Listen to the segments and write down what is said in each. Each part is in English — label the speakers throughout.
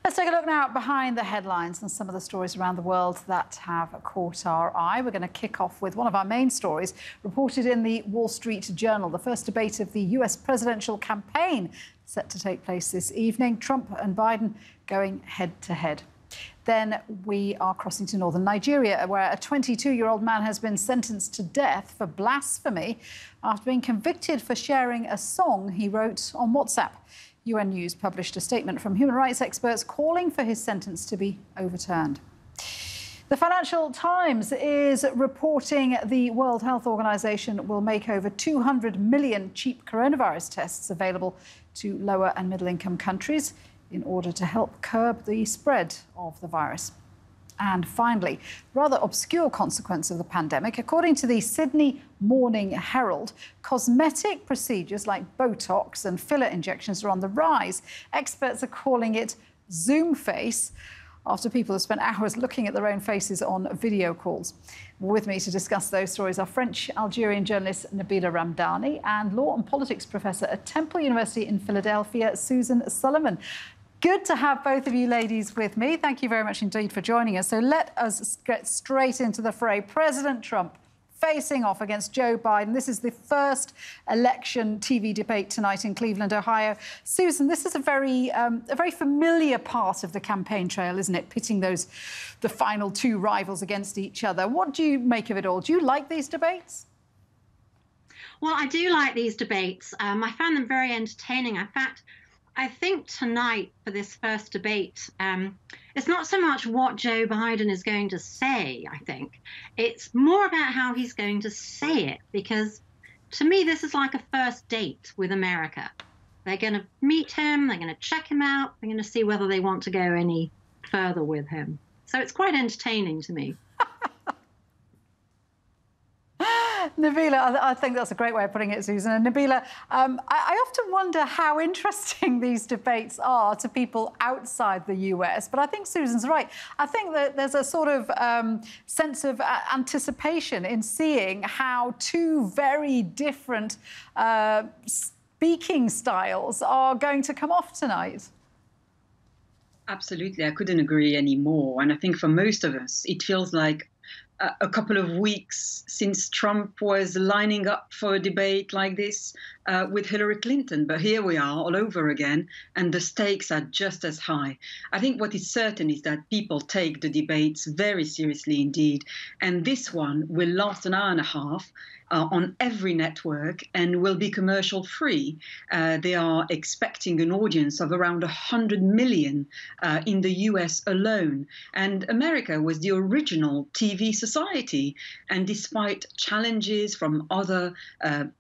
Speaker 1: Let's take a look now behind the headlines and some of the stories around the world that have caught our eye. We're going to kick off with one of our main stories reported in the Wall Street Journal. The first debate of the US presidential campaign set to take place this evening. Trump and Biden going head to head. Then we are crossing to northern Nigeria, where a 22-year-old man has been sentenced to death for blasphemy after being convicted for sharing a song he wrote on WhatsApp. UN News published a statement from human rights experts calling for his sentence to be overturned. The Financial Times is reporting the World Health Organization will make over 200 million cheap coronavirus tests available to lower and middle-income countries in order to help curb the spread of the virus. And finally, rather obscure consequence of the pandemic. According to the Sydney Morning Herald, cosmetic procedures like Botox and filler injections are on the rise. Experts are calling it Zoom face after people have spent hours looking at their own faces on video calls. With me to discuss those stories are French-Algerian journalist Nabila Ramdani and law and politics professor at Temple University in Philadelphia, Susan Sullivan. Good to have both of you ladies with me. Thank you very much indeed for joining us. So let us get straight into the fray. President Trump facing off against Joe Biden. This is the first election TV debate tonight in Cleveland, Ohio. Susan, this is a very familiar part of the campaign trail, isn't it? Pitting the final two rivals against each other. What do you make of it all? Do you like these debates?
Speaker 2: Well, I do like these debates. I found them very entertaining. In fact, I think tonight for this first debate, it's not so much what Joe Biden is going to say, I think. It's more about how he's going to say it, because to me, this is like a first date with America. They're going to meet him, they're going to check him out, they're going to see whether they want to go any further with him. So it's quite entertaining to me.
Speaker 1: Nabila, I think that's a great way of putting it, Susan. And Nabila, I often wonder how interesting these debates are to people outside the US. But I think Susan's right. I think that there's a sort of sense of anticipation in seeing how two very different speaking styles are going to come off tonight.
Speaker 3: Absolutely. I couldn't agree any more. And I think for most of us, it feels like a couple of weeks since Trump was lining up for a debate like this with Hillary Clinton. But here we are all over again, and the stakes are just as high. I think what is certain is that people take the debates very seriously indeed. And this one will last an hour and a half on every network and will be commercial free. They are expecting an audience of around 100 million in the US alone. And America was the original TV society. And despite challenges from other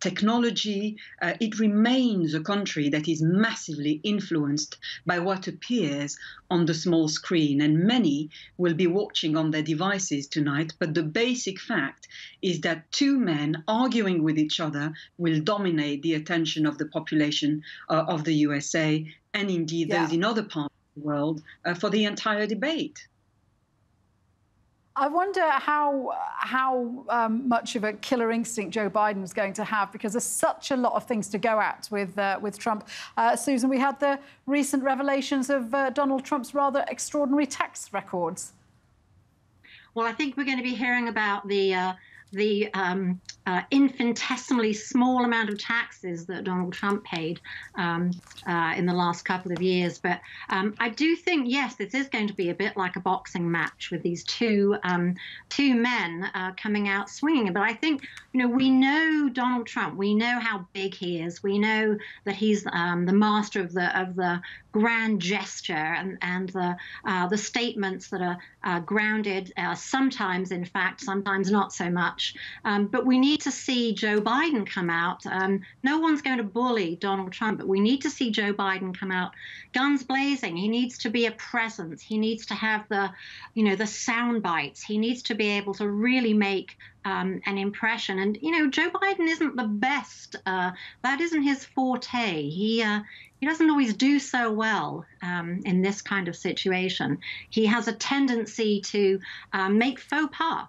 Speaker 3: technology, it remains a country that is massively influenced by what appears on the small screen. And many will be watching on their devices tonight. But the basic fact is that two men arguing with each other will dominate the attention of the population of the USA and indeed those in other parts of the world for the entire debate.
Speaker 1: I wonder how much of a killer instinct Joe Biden is going to have, because there's such a lot of things to go at with Trump. Susan, we had the recent revelations of Donald Trump's rather extraordinary tax records.
Speaker 2: Well, I think we're going to be hearing about the infinitesimally small amount of taxes that Donald Trump paid in the last couple of years. But I do think, yes, this is going to be a bit like a boxing match with these two men coming out swinging. But I think, we know Donald Trump. We know how big he is. We know that he's the master of the grand gesture and the statements that are grounded, sometimes, in fact, sometimes not so much. But we need to see Joe Biden come out. No one's going to bully Donald Trump, but we need to see Joe Biden come out guns blazing. He needs to be a presence. He needs to have the sound bites. He needs to be able to really make an impression. And, Joe Biden isn't the best. That isn't his forte. He doesn't always do so well in this kind of situation. He has a tendency to make faux pas.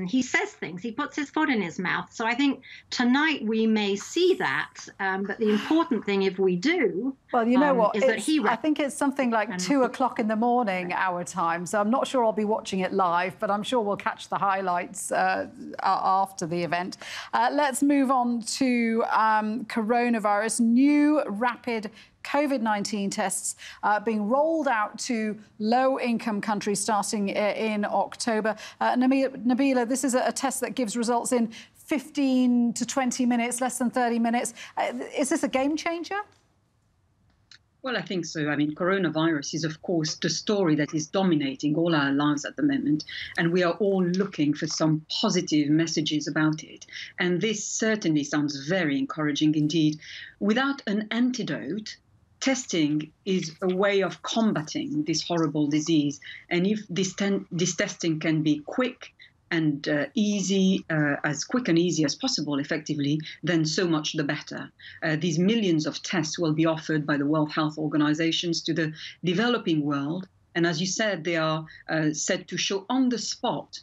Speaker 2: he says things, he puts his foot in his mouth. So I think tonight we may see that. But the important thing, if we do,
Speaker 1: well, you know what,
Speaker 2: is that
Speaker 1: I think it's something like 2 o'clock in the morning our time. So I'm not sure I'll be watching it live, but I'm sure we'll catch the highlights after the event. Let's move on to coronavirus. New rapid COVID-19 tests being rolled out to low-income countries starting in October. Nabila, this is a test that gives results in 15 to 20 minutes, less than 30 minutes. Is this a game changer?
Speaker 3: Well, I think so. I mean, coronavirus is, of course, the story that is dominating all our lives at the moment. And we are all looking for some positive messages about it. And this certainly sounds very encouraging indeed. Without an antidote, testing is a way of combating this horrible disease. And if this testing can be quick and easy, as quick and easy as possible, effectively, then so much the better. These millions of tests will be offered by the World Health Organizations to the developing world. And as you said, they are said to show on the spot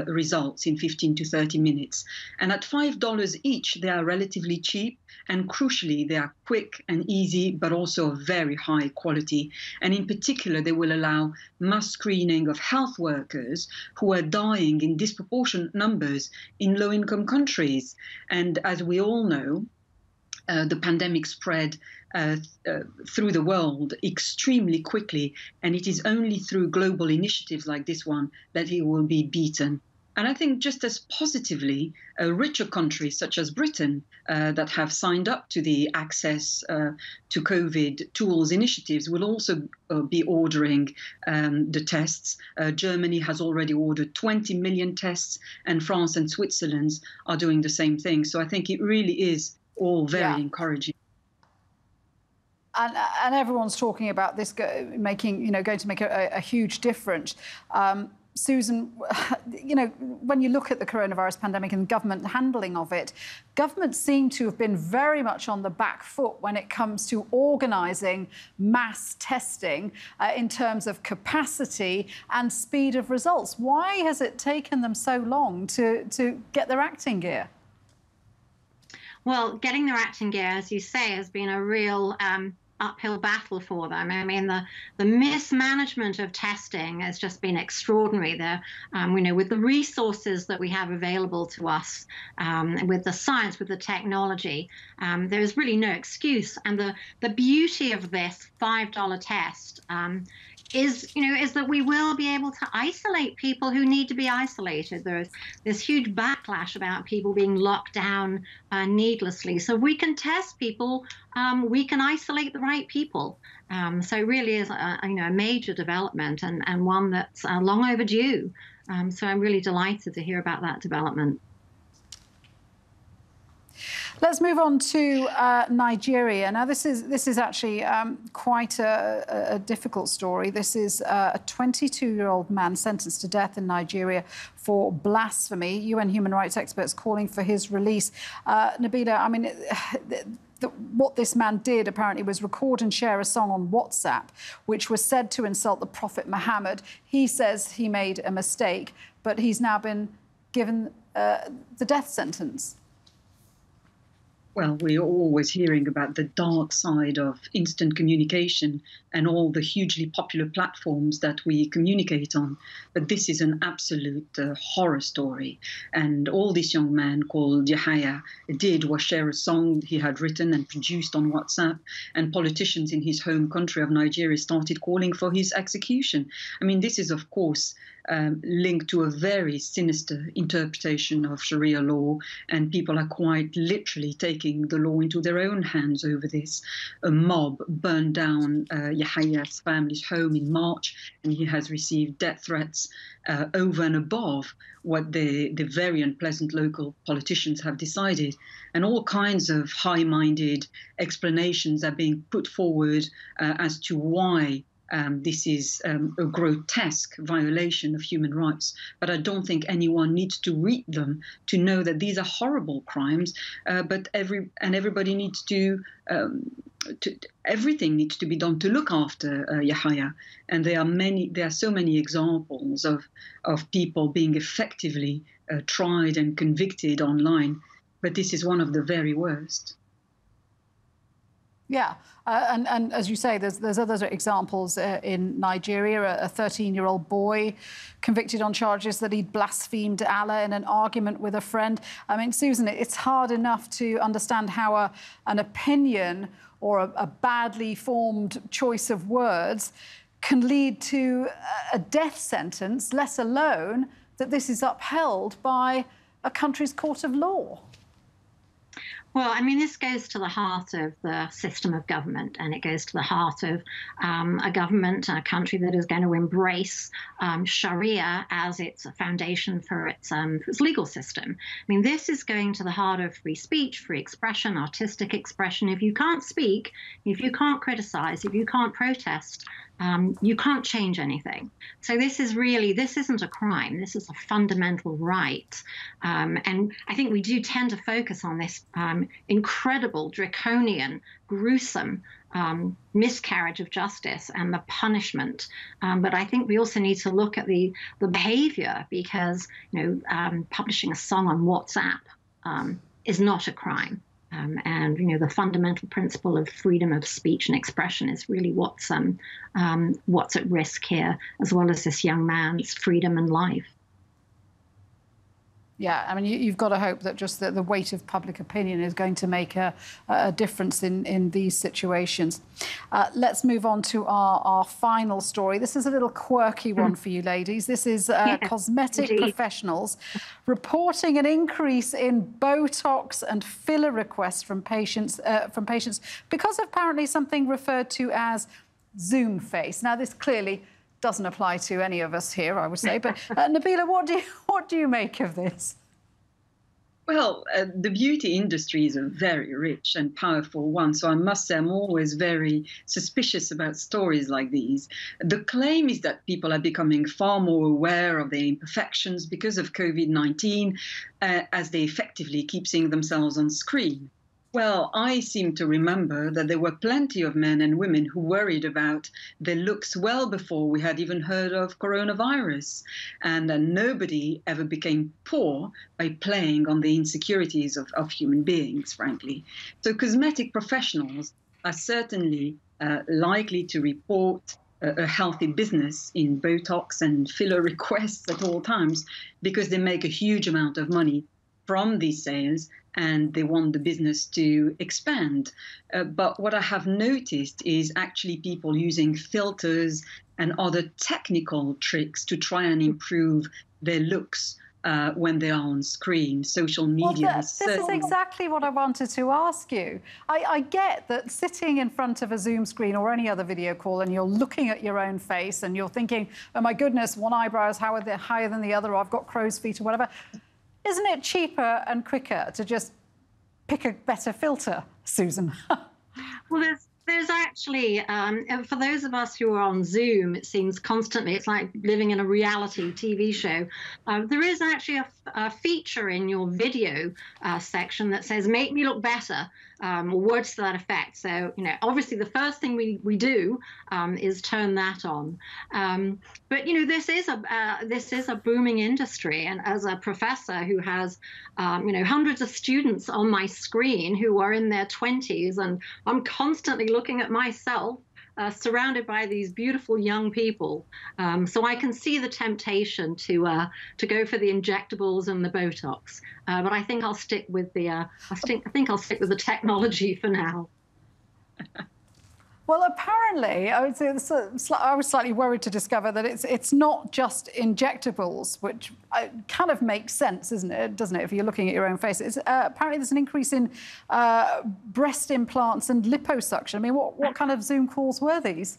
Speaker 3: results in 15 to 30 minutes. And at $5 each, they are relatively cheap. And crucially, they are quick and easy, but also of very high quality. And in particular, they will allow mass screening of health workers who are dying in disproportionate numbers in low-income countries. And as we all know, the pandemic spread through the world extremely quickly, and it is only through global initiatives like this one that it will be beaten. And I think just as positively, richer countries such as Britain that have signed up to the access to COVID tools initiatives will also be ordering the tests. Germany has already ordered 20 million tests, and France and Switzerland are doing the same thing. So I think it really is all very encouraging.
Speaker 1: And everyone's talking about this going to make a huge difference. Susan, when you look at the coronavirus pandemic and government handling of it, governments seem to have been very much on the back foot when it comes to organising mass testing in terms of capacity and speed of results. Why has it taken them so long to get their act in gear?
Speaker 2: Well, getting their act in gear, as you say, has been a real uphill battle for them. I mean, the mismanagement of testing has just been extraordinary. With the resources that we have available to us, with the science, with the technology, there is really no excuse. And the beauty of this $5 test is that we will be able to isolate people who need to be isolated. There's this huge backlash about people being locked down needlessly. So if we can test people, we can isolate the right people. So it really is a major development and one that's long overdue. So I'm really delighted to hear about that development.
Speaker 1: Let's move on to Nigeria. Now, this is actually quite a difficult story. This is a 22-year-old man sentenced to death in Nigeria for blasphemy. UN human rights experts calling for his release. Nabila, I mean, what this man did apparently was record and share a song on WhatsApp, which was said to insult the Prophet Muhammad. He says he made a mistake, but he's now been given the death sentence.
Speaker 3: Well, we're always hearing about the dark side of instant communication and all the hugely popular platforms that we communicate on. But this is an absolute horror story. And all this young man called Yahya did was share a song he had written and produced on WhatsApp. And politicians in his home country of Nigeria started calling for his execution. I mean, this is, of course, linked to a very sinister interpretation of Sharia law, and people are quite literally taking the law into their own hands over this. A mob burned down Yahya's family's home in March, and he has received death threats over and above what the very unpleasant local politicians have decided. And all kinds of high-minded explanations are being put forward as to why this is a grotesque violation of human rights. But I don't think anyone needs to read them to know that these are horrible crimes. But everybody needs to everything needs to be done to look after Yahya, and there are so many examples of people being effectively tried and convicted online, but this is one of the very worst.
Speaker 1: Yeah, and as you say, there's other examples in Nigeria. A 13-year-old boy convicted on charges that he'd blasphemed Allah in an argument with a friend. I mean, Susan, it's hard enough to understand how an opinion or a badly formed choice of words can lead to a death sentence, let alone that this is upheld by a country's court of law.
Speaker 2: Well, I mean, this goes to the heart of the system of government, and it goes to the heart of a government, a country that is going to embrace Sharia as its foundation for its legal system. I mean, this is going to the heart of free speech, free expression, artistic expression. If you can't speak, if you can't criticize, if you can't protest, you can't change anything. So this isn't a crime. This is a fundamental right. And I think we do tend to focus on this incredible, draconian, gruesome miscarriage of justice and the punishment. But I think we also need to look at the behavior, because, publishing a song on WhatsApp is not a crime. And the fundamental principle of freedom of speech and expression is really what's at risk here, as well as this young man's freedom and life.
Speaker 1: Yeah, I mean, you've got to hope that just the weight of public opinion is going to make a difference in these situations. Let's move on to our final story. This is a little quirky one for you ladies. This is cosmetic professionals reporting an increase in Botox and filler requests from patients because of apparently something referred to as Zoom face. Now, this clearly doesn't apply to any of us here, I would say. But Nabila, what do you make of this?
Speaker 3: Well, the beauty industry is a very rich and powerful one, so I must say I'm always very suspicious about stories like these. The claim is that people are becoming far more aware of their imperfections because of COVID-19, as they effectively keep seeing themselves on screen. Well, I seem to remember that there were plenty of men and women who worried about their looks well before we had even heard of coronavirus, and nobody ever became poor by playing on the insecurities of human beings, frankly. So cosmetic professionals are certainly likely to report a healthy business in Botox and filler requests at all times, because they make a huge amount of money from these sales, and they want the business to expand. But what I have noticed is actually people using filters and other technical tricks to try and improve their looks when they are on screen. Social media.
Speaker 1: Well, this is exactly what I wanted to ask you. I get that sitting in front of a Zoom screen or any other video call and you're looking at your own face and you're thinking, oh my goodness, one eyebrow is higher than the other, or I've got crow's feet or whatever. Isn't it cheaper and quicker to just pick a better filter, Susan?
Speaker 2: Well, there's actually, for those of us who are on Zoom, it seems constantly, it's like living in a reality TV show. There is actually a feature in your video section that says, make me look better, or words to that effect. So, obviously the first thing we do is turn that on. But, this is a booming industry. And as a professor who has, hundreds of students on my screen who are in their 20s, and I'm constantly looking at myself surrounded by these beautiful young people, so I can see the temptation to go for the injectables and the Botox. But I think I'll stick with the technology for now.
Speaker 1: Well, apparently, I would say I was slightly worried to discover that it's not just injectables, which kind of makes sense, doesn't it? If you're looking at your own face, apparently there's an increase in breast implants and liposuction. I mean, what kind of Zoom calls were these?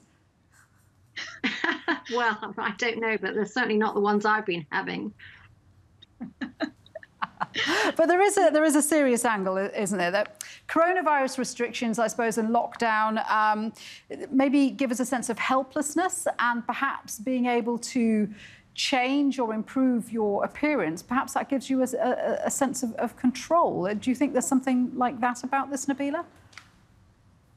Speaker 2: Well, I don't know, but they're certainly not the ones I've been having.
Speaker 1: But there is a serious angle, isn't there? That coronavirus restrictions, I suppose, and lockdown maybe give us a sense of helplessness, and perhaps being able to change or improve your appearance, perhaps that gives you a sense of control. Do you think there's something like that about this, Nabila?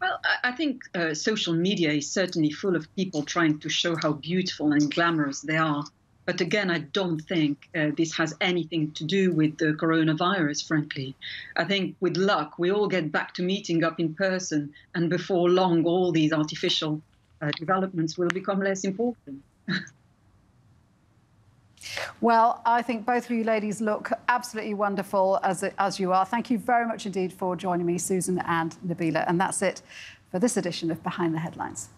Speaker 3: Well, I think social media is certainly full of people trying to show how beautiful and glamorous they are. But again, I don't think this has anything to do with the coronavirus, frankly. I think with luck, we all get back to meeting up in person, and before long, all these artificial developments will become less important.
Speaker 1: Well, I think both of you ladies look absolutely wonderful as you are. Thank you very much indeed for joining me, Susan and Nabila. And that's it for this edition of Behind the Headlines.